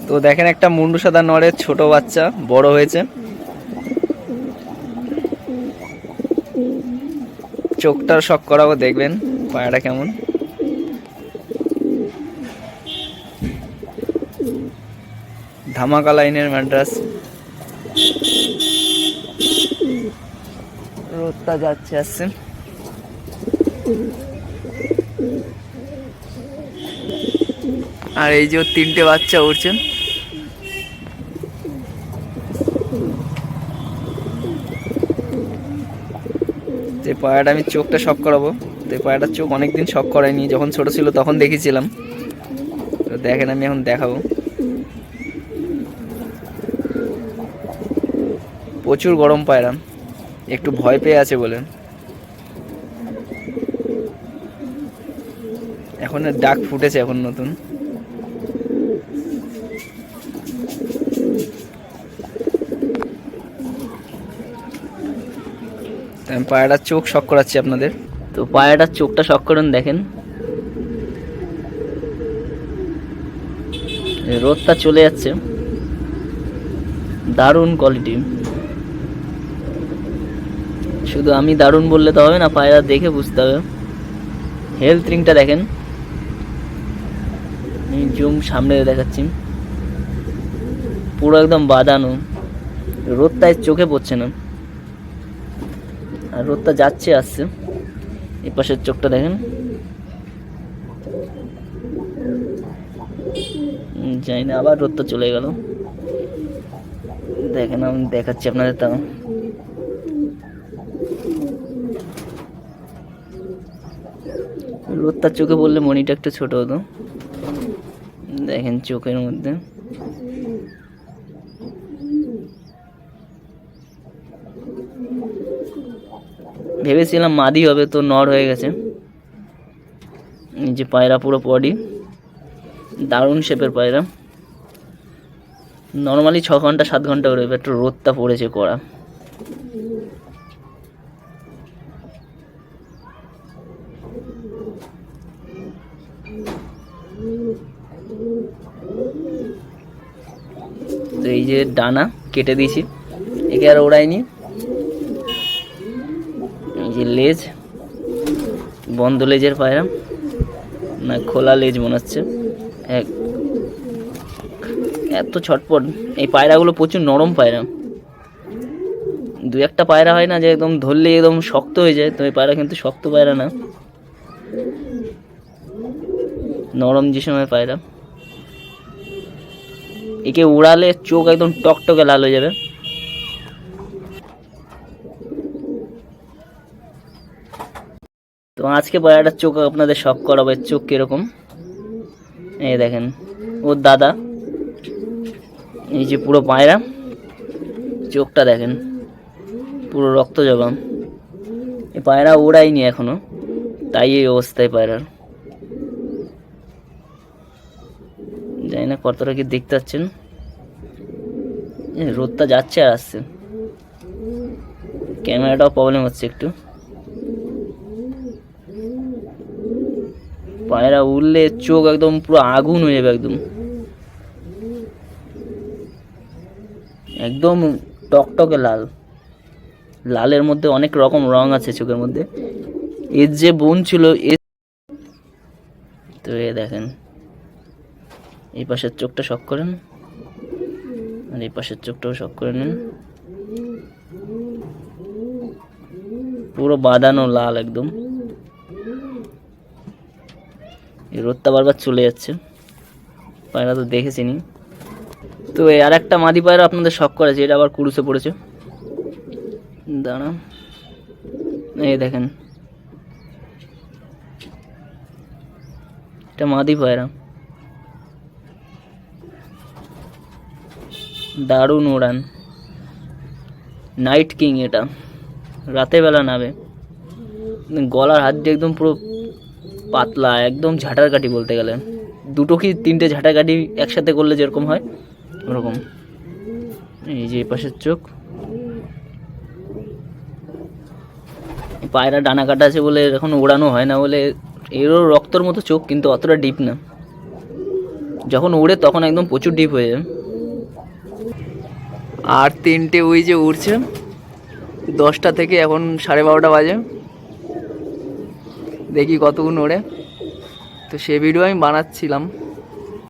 তো দেখেন একটা মুন্ডু সাদা নরের ছোট বাচ্চা বড় হয়েছে। চোখটার শখ করাবো, দেখবেন পায়রাটা কেমন। ধামাকা লাইনের ম্যাড্রাস। রোদটা যাচ্ছে আসছে। আর এই যে তিনটে বাচ্চা উঠছেন। যে পায়রাটা আমি চোখটা শখ করাবো, তো এই পায়রাটার চোখ অনেকদিন শখ করায়নি, যখন ছোট ছিল তখন দেখেছিলাম। তো দেখেন আমি এখন দেখাবো। প্রচুর গরম পায়রা, একটু ভয় পেয়ে আছে বলে। এখন ডাক ফুটেছে এখন নতুন। আমি পায়রাটার চোখ শখ করাচ্ছি আপনাদের। তো পায়রাটার চোখটা শখ করুন, দেখেন। রোদটা চলে যাচ্ছে, দারুণ কোয়ালিটি। শুধু আমি দারুণ বললে তো হবে না, পায়রা দেখে বুঝতে হবে। হেলথ রিংটা দেখেন, আমি জুম সামনে দেখাচ্ছি, পুরো একদম বাঁধানো। রোদটায় চোখে পড়ছে না, আর রোদটা যাচ্ছে আসছে। এই পাশের চোখটা দেখেন, জানি না আবার রোদটা চলে গেল। দেখেন আমি দেখাচ্ছি আপনাদের। তাও রোদটা চোখে পড়লে মনিটা একটু ছোট হতো। দেখেন চোখের মধ্যে ভেবেছিলাম মাদি হবে, তো নর হয়ে গেছে। যে পায়রা পুরো বডি দারুণ শেপের পায়রা। নর্মালি 6 ঘন্টা 7 ঘন্টা করে, একটু রোদটা পড়েছে কড়া। তো এই যে ডানা কেটে দিয়েছি, একে আর ওড়াইনি। এই যে লেজ, বন্ধ লেজের পায়রা, না খোলা লেজ মনে হচ্ছে। এত ছটপট এই পায়রাগুলো, প্রচুর নরম পায়রা। দু একটা পায়রা হয় না যে একদম ধরলে একদম শক্ত হয়ে যায়, তো এই পায়রা কিন্তু শক্ত পায়রা না, নরম যে সময় পায়রা। একে উড়ালে চোখ একদম টকটকে লাল হয়ে যাবে। তো আজকে পায়রাটার চোখ আপনাদের শখ করাবো। চোখ কিরকম এই দেখেন, ওর দাদা। এই যে পুরো পায়রা, চোখটা দেখেন পুরো রক্ত জবাম। এই পায়রা ওড়াইনি এখনো, তাই এই অবস্থায় পায়রার। জানি না কতটা কি দেখতে পাচ্ছেন, রোদটা যাচ্ছে আর আসছে, ক্যামেরাটাও প্রবলেম হচ্ছে একটু। পায়রা উড়লে চোখ একদম পুরো আগুন হয়ে যাবে, একদম একদম টকটকে লাল। লালের মধ্যে অনেক রকম রং আছে চোখের মধ্যে। এর যে বোন ছিল তো এ দেখেন, এই পাশের চোখটা শখ করেন, আর এই পাশের চোখটাও শখ করে নেন। পুরো বাঁধানো লাল একদম। এই রোদটা বারবার চলে যাচ্ছে, পায়রা তো দেখেছিনি। তো আর একটা মাদি পায়রা আপনাদের শখ করেছে, এটা আবার কুড়ুসে পড়েছে। দাঁড়া, এই দেখেন, এটা মাদি পায়রা, দারুণ উড়ান। নাইট কিং, এটা রাতের বেলা নামে। গলার হাত দিয়ে একদম পুরো পাতলা, একদম ঝাঁটার কাঠি বলতে গেলে। দুটো কি তিনটে ঝাঁটার কাঠি একসাথে করলে যেরকম হয় ওরকম। এই যে পাশের চোখ। পায়রা ডানা কাটা আছে বলে এখন ওড়ানো হয় না বলে, এরও রক্তর মতো চোখ, কিন্তু অতটা ডিপ না। যখন উড়ে তখন একদম প্রচুর ডিপ হয়ে যায়। আর তিনটে ওই যে উড়ছে 10টা থেকে এখন 12:30 বাজে, দেখি কতক্ষণ ওড়ে। তো সে ভিডিও আমি বানাচ্ছিলাম।